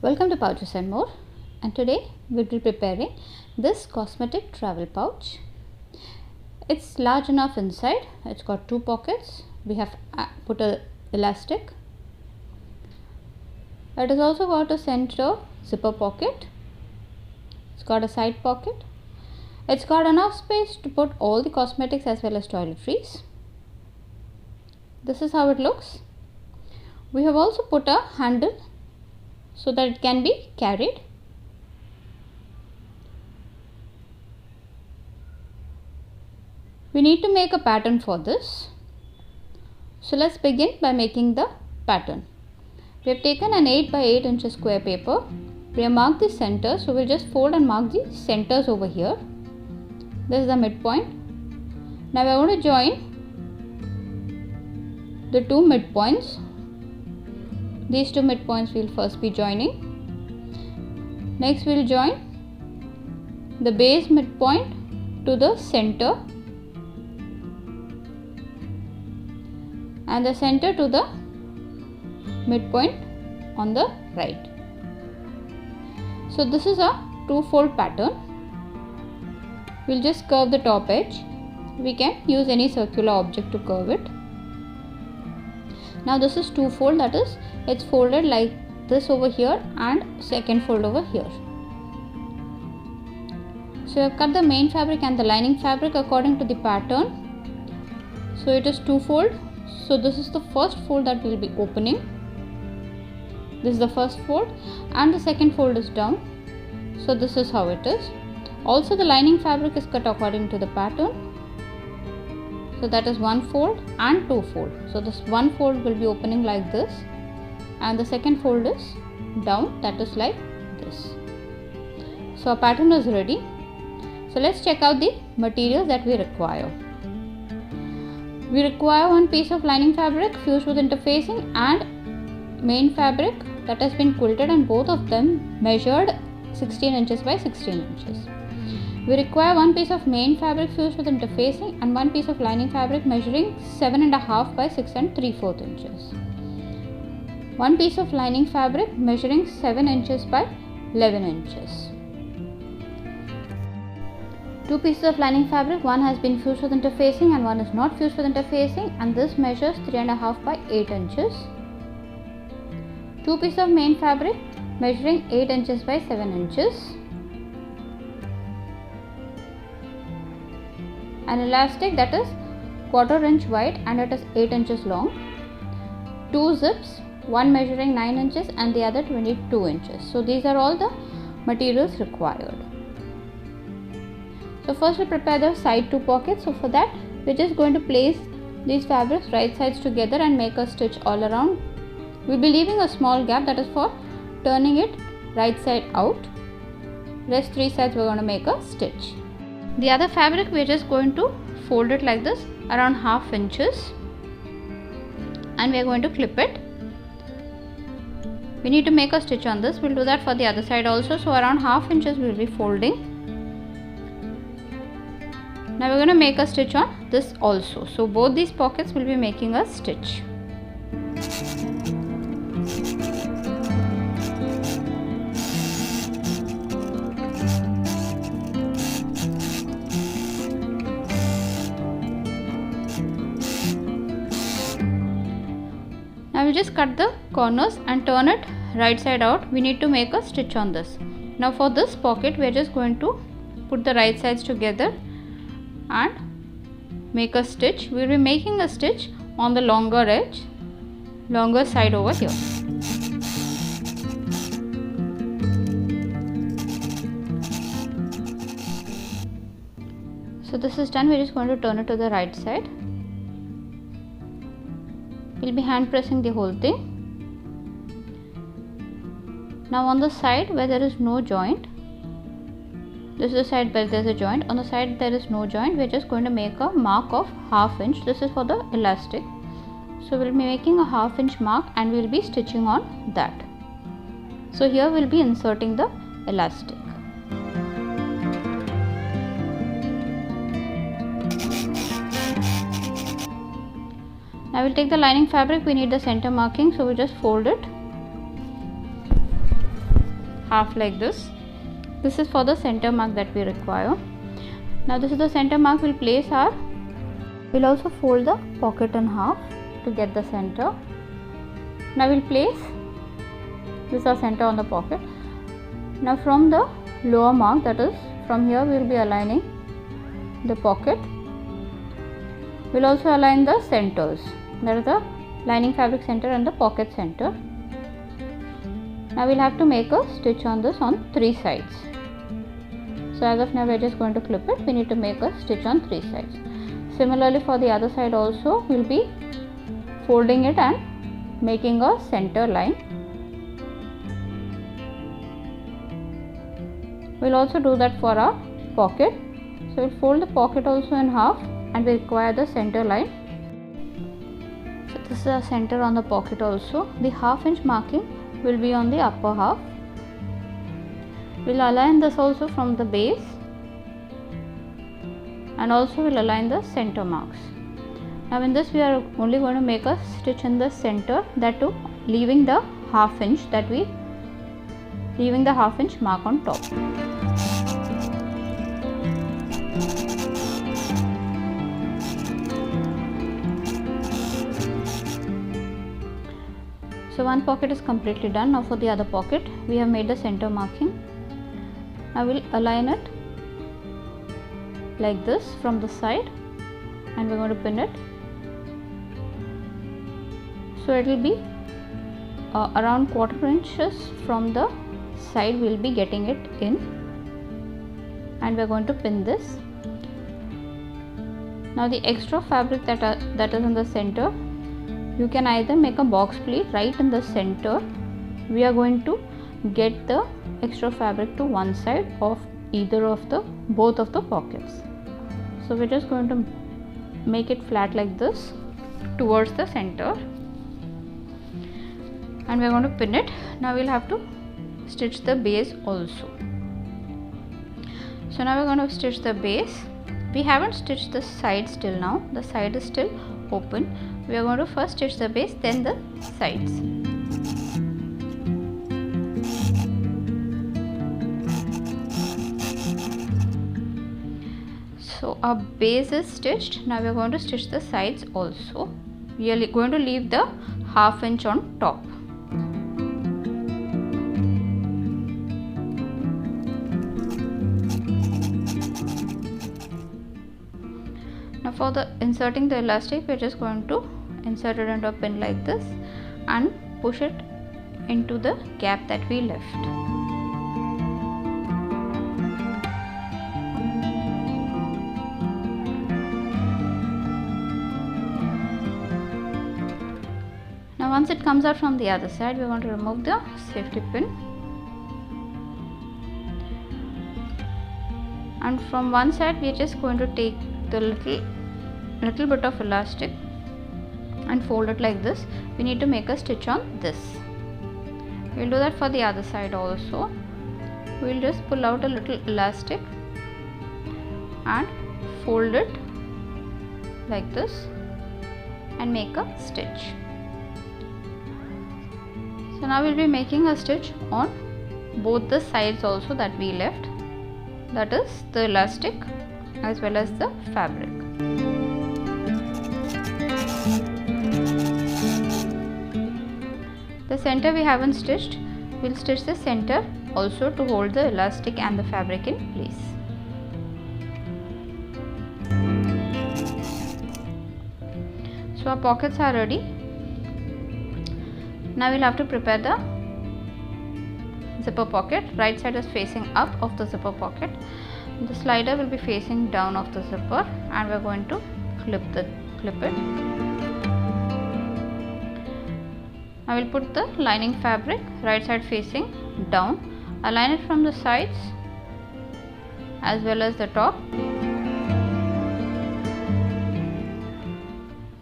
Welcome to Pouches and More, and today we'll be preparing this cosmetic travel pouch. It's large enough inside. It's got two pockets. We have put a elastic. It has also got a center zipper pocket. It's got a side pocket. It's got enough space to put all the cosmetics as well as toiletries. This is how it looks. We have also put a handle so that it can be carried. We need to make a pattern for this. So let's begin by making the pattern. We have taken an 8 by 8 inches square paper. We have marked the center, so we'll just fold and mark the centers over here. This is the midpoint. Now we are going to join the two midpoints. These two midpoints we'll first be joining. Next we'll join the base midpoint to the center and the center to the midpoint on the right. So this is a two-fold pattern. We'll just curve the top edge. We can use any circular object to curve it. Now this is two-fold, that is, it's folded like this over here and second fold over here. So I've cut the main fabric and the lining fabric according to the pattern. So it is two-fold. So this is the first fold that we'll be opening. This is the first fold and the second fold is down. So this is how it is. Also the lining fabric is cut according to the pattern. So that is one fold and two fold. So this one fold will be opening like this and the second fold is down, that is like this. So our pattern is ready. So let's check out the materials that we require. We require one piece of lining fabric fused with interfacing and main fabric that has been quilted, and both of them measured 16 inches by 16 inches. We require one piece of main fabric fused with interfacing and one piece of lining fabric measuring 7.5 by 6 3/4 inches. One piece of lining fabric measuring 7 inches by 11 inches. Two pieces of lining fabric, one has been fused with interfacing and one is not fused with interfacing, and this measures 3.5 by 8 inches. Two pieces of main fabric measuring 8 inches by 7 inches. An elastic that is 1/4 inch wide and it is 8 inches long. Two zips, one measuring 9 inches and the other 22 inches. So these are all the materials required. So first we'll prepare the side two pockets. So for that we're just going to place these fabrics right sides together and make a stitch all around. We'll be leaving a small gap, that is for turning it right side out. Rest three sides we're going to make a stitch. The other fabric we're just going to fold it like this around 1/2 inches and we're going to clip it. We need to make a stitch on this. We'll do that for the other side also. So around 1/2 inches we'll be folding. Now we're going to make a stitch on this also. So both these pockets will be making a stitch. Now we just cut the corners and turn it right side out. We need to make a stitch on this. Now for this pocket we are just going to put the right sides together and make a stitch. We will be making a stitch on the longer edge, longer side over here. So this is done. We are just going to turn it to the right side. We'll be hand pressing the whole thing. Now on the side where there is no joint, this is the side where there is a joint. On the side there is no joint. We are just going to make a mark of 1/2 inch. This is for the elastic. So we will be making a 1/2 inch mark and we will be stitching on that. So here we will be inserting the elastic. Now we'll take the lining fabric. We need the center marking, so we just fold it. half like this. This is for the center mark that we require. Now this is the center mark. We'll also fold the pocket in half to get the center. Now we'll place this our center on the pocket. Now from the lower mark, that is from here, we will be aligning the pocket. We'll also align the centers, that is the lining fabric center and the pocket center. Now we'll have to make a stitch on this on 3 sides. So as of now we are just going to clip it. We need to make a stitch on 3 sides. Similarly for the other side also, we'll be folding it and making a center line. We'll also do that for our pocket. So we'll fold the pocket also in half and we require the center line. So this is our center on the pocket also. The half-inch marking will be on the upper half. We'll align this also from the base and also we'll align the center marks. Now in this we are only going to make a stitch in the center, that too leaving the half-inch mark on top. So one pocket is completely done. Now for the other pocket, we have made the center marking. I will align it like this from the side and we're going to pin it. So it will be around 1/4 inches from the side. We'll be getting it in and we're going to pin this. Now the extra fabric that is in the center, you can either make a box pleat right in the center. We are going to get the extra fabric to one side of both of the pockets. So we're just going to make it flat like this towards the center and we're going to pin it. Now we'll have to stitch the base also. So now we're going to stitch the base. We haven't stitched the sides till now. The side is still open. We are going to first stitch the base, then the sides. So our base is stitched. Now we are going to stitch the sides also. We are going to leave the half-inch on top. Now for the inserting the elastic, we are just going to insert it into a pin like this and push it into the gap that we left. Now once it comes out from the other side, we are going to remove the safety pin, and from one side we are just going to take the little bit of elastic and fold it like this. We need to make a stitch on this. We'll do that for the other side also. We'll just pull out a little elastic and fold it like this and make a stitch. So now we'll be making a stitch on both the sides also that we left, that is the elastic as well as the fabric. The center we haven't stitched. We'll stitch the center also to hold the elastic and the fabric in place. So our pockets are ready. Now we'll have to prepare the zipper pocket. Right side is facing up of the zipper pocket. The slider will be facing down of the zipper and we're going to clip it. I will put the lining fabric right side facing down, align it from the sides as well as the top.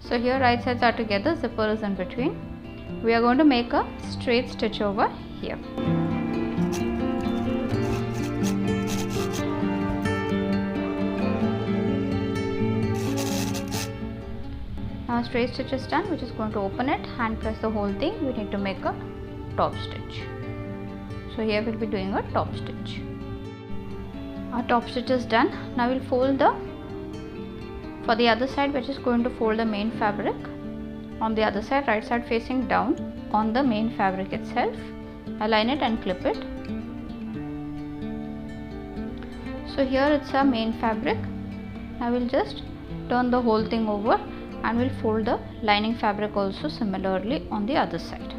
So here right sides are together, zipper is in between. We are going to make a straight stitch over here. Now straight stitch is done. We're just going to open it, hand press the whole thing. We need to make a top stitch. So here we'll be doing a top stitch. Our top stitch is done. Now we'll fold for the other side, we're just going to fold the main fabric on the other side, right side facing down on the main fabric itself. Align it and clip it. So here it's our main fabric. I will just turn the whole thing over and we'll fold the lining fabric also similarly on the other side.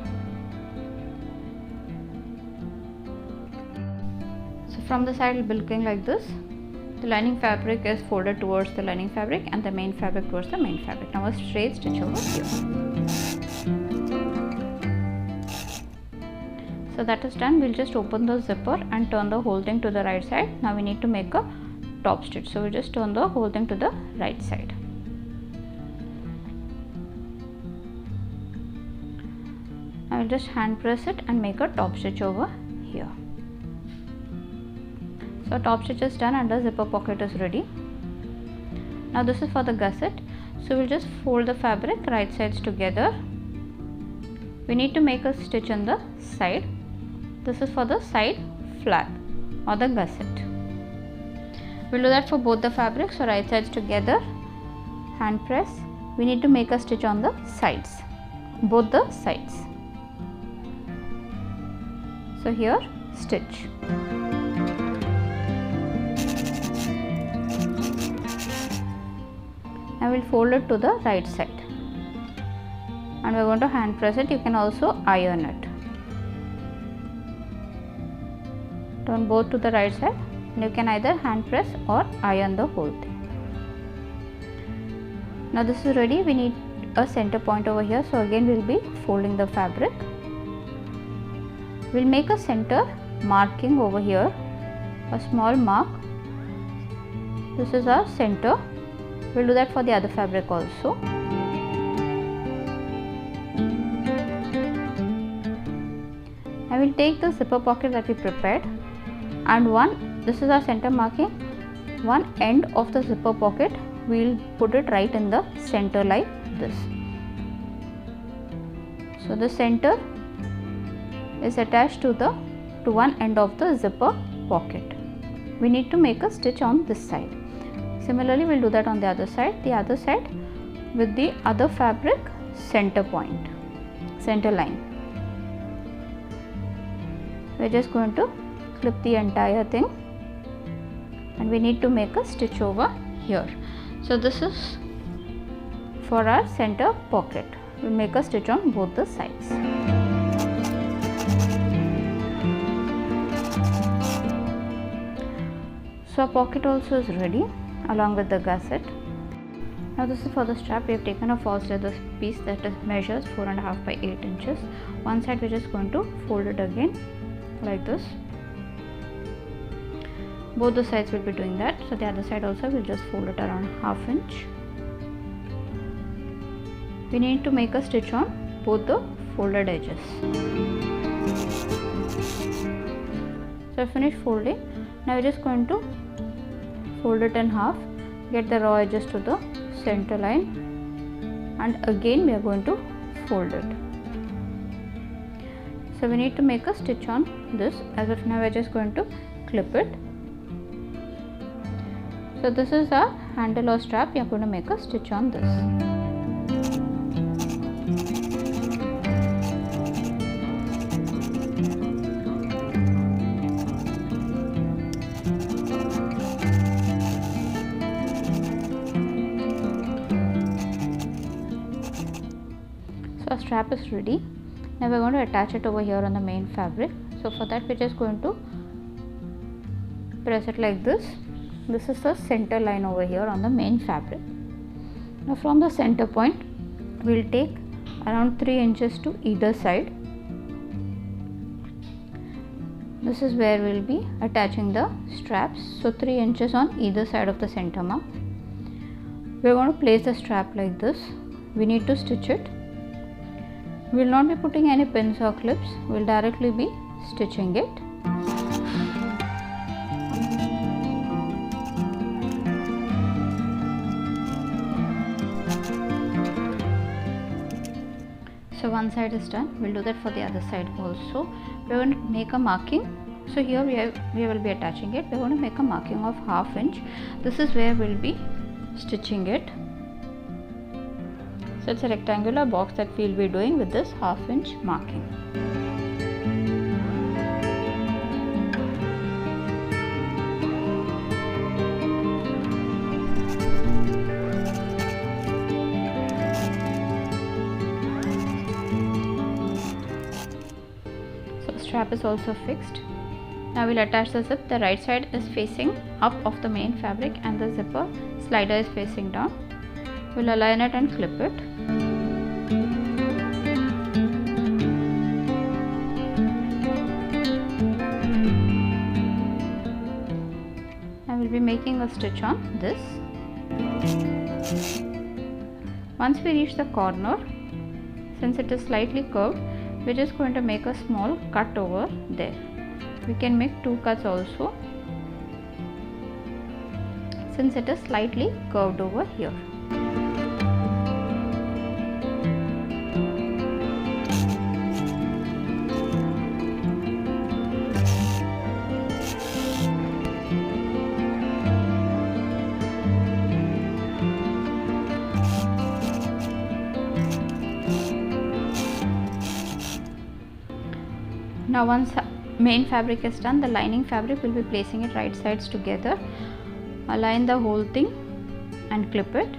So from the side it will be looking like this. The lining fabric is folded towards the lining fabric and the main fabric towards the main fabric. Now a straight stitch over here. So that is done. We'll just open the zipper and turn the whole thing to the right side. Now we need to make a top stitch. So we just turn the whole thing to the right side. I will just hand press it and make a top stitch over here. So top stitch is done and the zipper pocket is ready. Now this is for the gusset. So we'll just fold the fabric right sides together. We need to make a stitch on the side. This is for the side flap or the gusset. We'll do that for both the fabrics. So right sides together, hand press. We need to make a stitch on the sides, both the sides. So here stitch. I will fold it to the right side and we are going to hand press it. You can also iron it. Turn both to the right side and you can either hand press or iron the whole thing. Now this is ready. We need a center point over here. So again we will be folding the fabric. We will make a center marking over here, a small mark. This is our center. We'll do that for the other fabric also. I will take the zipper pocket that we prepared and this is our center marking, one end of the zipper pocket we'll put it right in the center like this. So the center is attached to one end of the zipper pocket. We need to make a stitch on this side. Similarly, we'll do that on the other side with the other fabric center point, center line. We're just going to clip the entire thing and we need to make a stitch over here. So this is for our center pocket. We'll make a stitch on both the sides. So our pocket also is ready along with the gusset. Now this is for the strap. We have taken a false leather piece that measures 4.5 by 8 inches. One side we're just going to fold it again like this. Both the sides will be doing that. So the other side also we'll just fold it around 1/2 inch. We need to make a stitch on both the folded edges. So I finished folding. Now we're just going to fold it in half, get the raw edges to the center line and again we are going to fold it. So we need to make a stitch on this. As of now we are just going to clip it. So this is our handle or strap. We are going to make a stitch on this. Our strap is ready. Now we are going to attach it over here on the main fabric. So for that we are just going to press it like this. This is the center line over here on the main fabric. Now from the center point we will take around 3 inches to either side. This is where we will be attaching the straps. So 3 inches on either side of the center mark. We are going to place the strap like this. We need to stitch it. We will not be putting any pins or clips. We will directly be stitching it. So one side is done. We'll do that for the other side also. we are going to make a marking. So here we will be attaching it. We are going to make a marking of 1/2 inch. This is where we will be stitching it. So it's a rectangular box that we will be doing with this 1/2 inch marking. So strap is also fixed. Now we'll attach the zip. The right side is facing up of the main fabric and the zipper slider is facing down. We'll align it and clip it. I will be making a stitch on this. Once we reach the corner, since it is slightly curved, we're just going to make a small cut over there. We can make 2 cuts also, since it is slightly curved over here. Now once main fabric is done, the lining fabric will be placing it right sides together. Align the whole thing and clip it.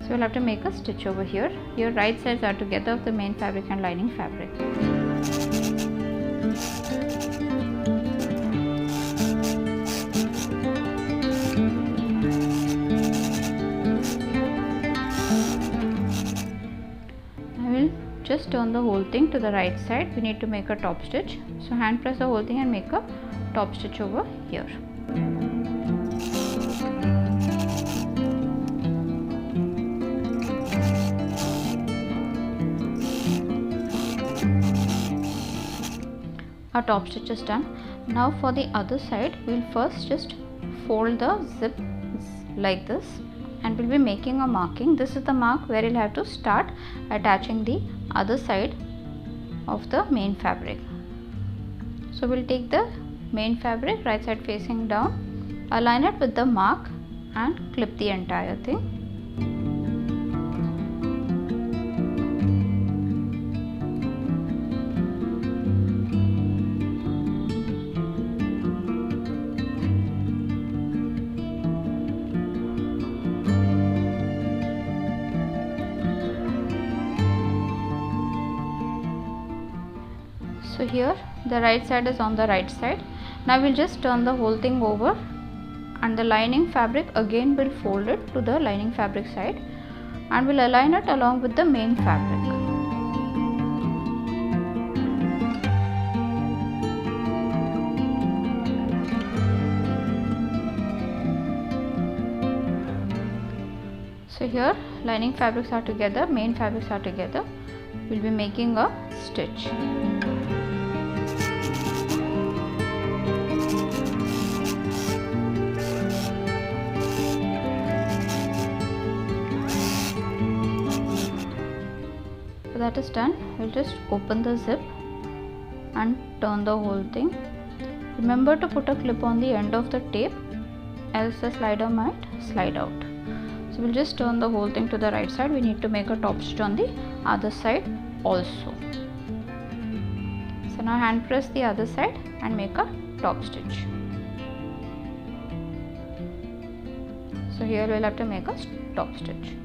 So we'll have to make a stitch over here. Your right sides are together of the main fabric and lining fabric. Just turn the whole thing to the right side. We need to make a top stitch. So hand press the whole thing and make a top stitch over here. Our top stitch is done. Now for the other side, we will first just fold the zip like this and we'll be making a marking. This is the mark where you'll have to start attaching the other side of the main fabric. So we'll take the main fabric right side facing down, align it with the mark and clip the entire thing. So here the right side is on the right side. Now we'll just turn the whole thing over and the lining fabric again will fold it to the lining fabric side and we'll align it along with the main fabric. So here lining fabrics are together, main fabrics are together. We'll be making a stitch. So that is done. We'll just open the zip and turn the whole thing. Remember to put a clip on the end of the tape, else the slider might slide out. So we'll just turn the whole thing to the right side. We need to make a top stitch on the other side also. So now hand press the other side and make a top stitch. So here we'll have to make a top stitch.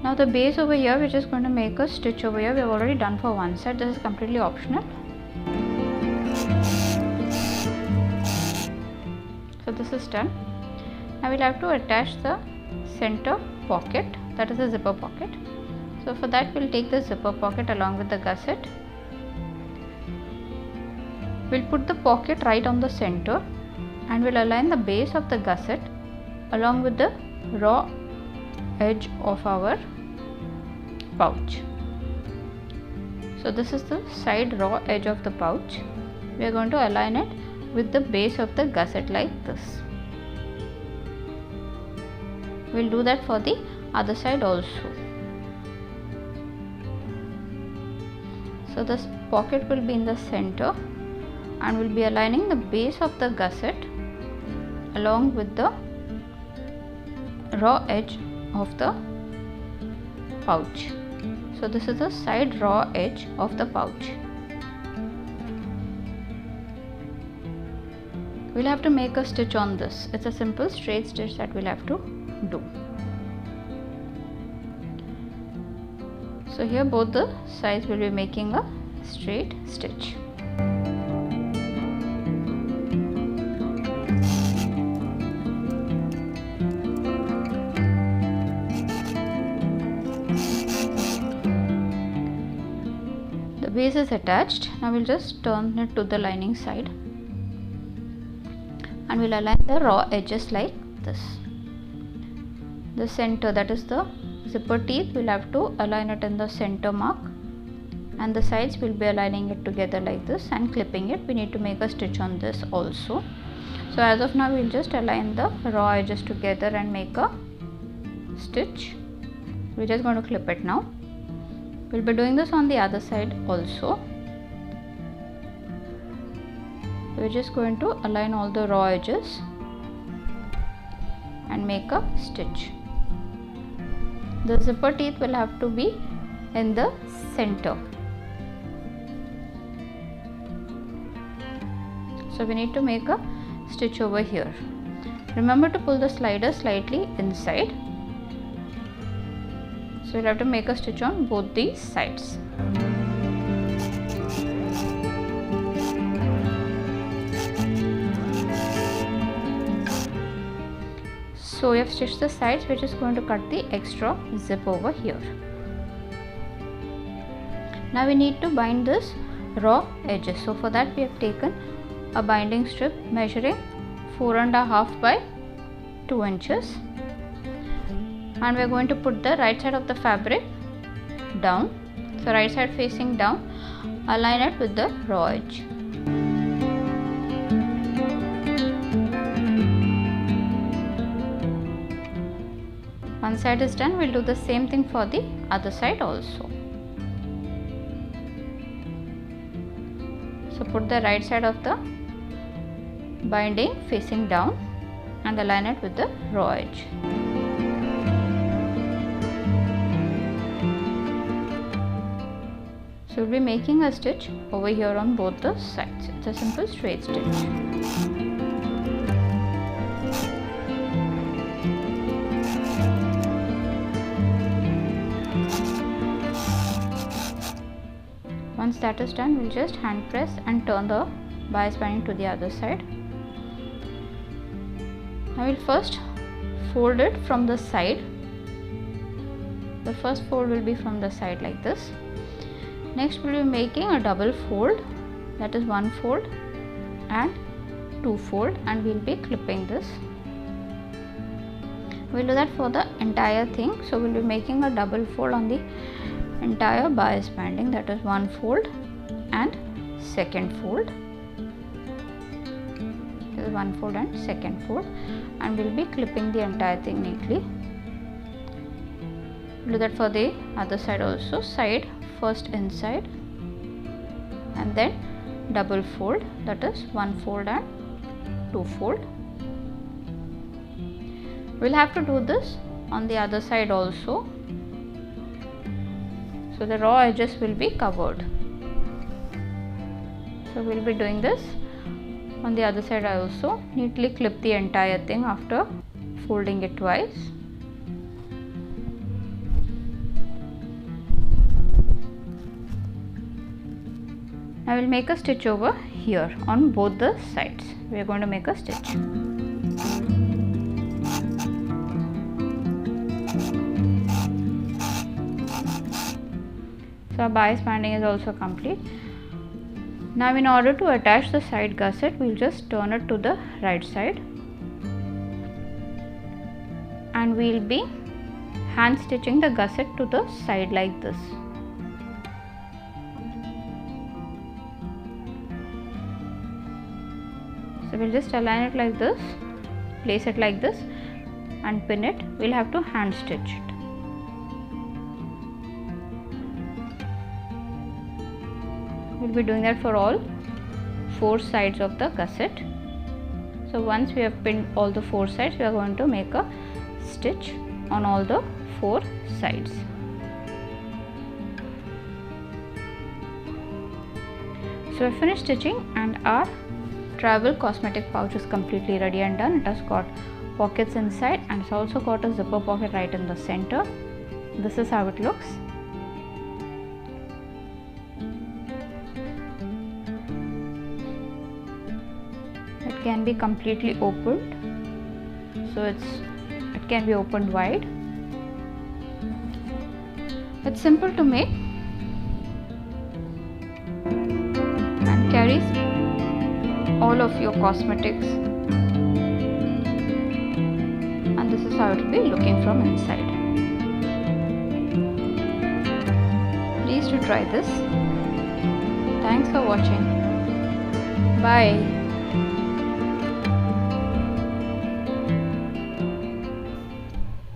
Now the base over here, we're just going to make a stitch over here. We have already done for one side. This is completely optional. So this is done. Now we'll have to attach the center pocket, that is the zipper pocket. So for that we'll take the zipper pocket along with the gusset. We'll put the pocket right on the center and we'll align the base of the gusset along with the raw edge of our pouch. So this is the side raw edge of the pouch. We are going to align it with the base of the gusset like this. We'll do that for the other side also. So this pocket will be in the center, and we'll be aligning the base of the gusset along with the raw edge of the pouch. So this is the side raw edge of the pouch. We'll have to make a stitch on this. It's a simple straight stitch that we'll have to do. So here both the sides will be making a straight stitch. The base is attached. Now we'll just turn it to the lining side, and we'll align the raw edges like this. The center, that is the zipper teeth, we'll have to align it in the center mark, and the sides will be aligning it together like this and clipping it. We need to make a stitch on this also. So as of now we'll just align the raw edges together and make a stitch. We're just going to clip it now. We'll be doing this on the other side also. We're just going to align all the raw edges and make a stitch. The zipper teeth will have to be in the center. So we need to make a stitch over here. Remember to pull the slider slightly inside. So we'll have to make a stitch on both these sides. So we have stitched the sides. We're just going to cut the extra zip over here. Now we need to bind this raw edges. So for that we have taken a binding strip measuring 4.5 by 2 inches, and we are going to put the right side of the fabric down. So right side facing down, align it with the raw edge. One side is done. We'll do the same thing for the other side also. So put the right side of the binding facing down and align it with the raw edge. So we'll be making a stitch over here on both the sides. It's a simple straight stitch. Once that is done, we'll just hand press and turn the bias binding to the other side. I will first fold it from the side. The first fold will be from the side like this. Next we'll be making a double fold, that is one fold and two fold, and we'll be clipping this. We'll do that for the entire thing. So we'll be making a double fold on the entire bias binding, that is one fold and second fold. This is one fold and second fold, and we'll be clipping the entire thing neatly. We'll do that for the other side also. Side first inside and then double fold, that is one fold and two fold. We'll have to do this on the other side also. So the raw edges will be covered. So we'll be doing this on the other side also. Neatly clip the entire thing after folding it twice. I will make a stitch over here on both the sides. We are going to make a stitch. So our bias binding is also complete. Now in order to attach the side gusset, we will just turn it to the right side and we will be hand stitching the gusset to the side like this. So we'll just align it like this, place it like this and pin it. We'll have to hand stitch it. We'll be doing that for all 4 sides of the gusset. So once we have pinned all the 4 sides, we are going to make a stitch on all the 4 sides. So we finished stitching and our travel cosmetic pouch is completely ready and done. It has got pockets inside and it's also got a zipper pocket right in the center. This is how it looks. It can be completely opened, so it can be opened wide. It's simple to make and carries all of your cosmetics, and this is how it will be looking from inside. Please do try this. Thanks for watching. Bye.